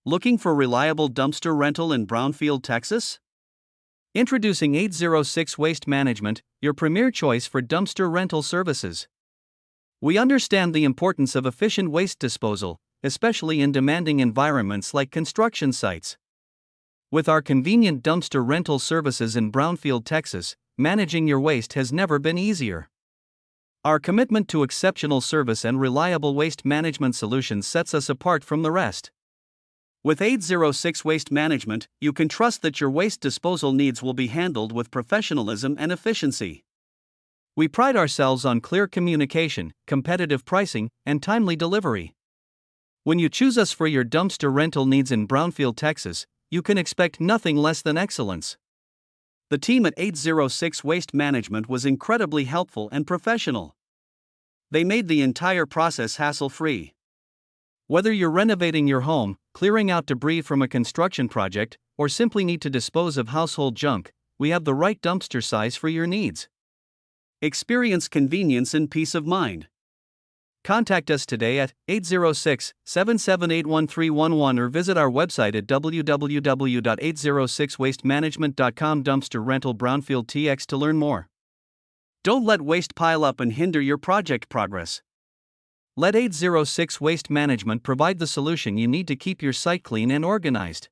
Looking for reliable dumpster rental in Brownfield, Texas? Introducing 806 Waste Management, your premier choice for dumpster rental services. We understand the importance of efficient waste disposal, especially in demanding environments like construction sites. With our convenient dumpster rental services in Brownfield, Texas, managing your waste has never been easier. Our commitment to exceptional service and reliable waste management solutions sets us apart from the rest. With 806 Waste Management, you can trust that your waste disposal needs will be handled with professionalism and efficiency. We pride ourselves on clear communication, competitive pricing, and timely delivery. When you choose us for your dumpster rental needs in Brownfield, Texas, you can expect nothing less than excellence. The team at 806 Waste Management was incredibly helpful and professional. They made the entire process hassle-free. Whether you're renovating your home, clearing out debris from a construction project, or simply need to dispose of household junk, we have the right dumpster size for your needs. Experience convenience and peace of mind. Contact us today at 806-778-1311 or visit our website at www.806wastemanagement.com. Dumpster Rental Brownfield TX to learn more. Don't let waste pile up and hinder your project progress. Let 806 Waste Management provide the solution you need to keep your site clean and organized.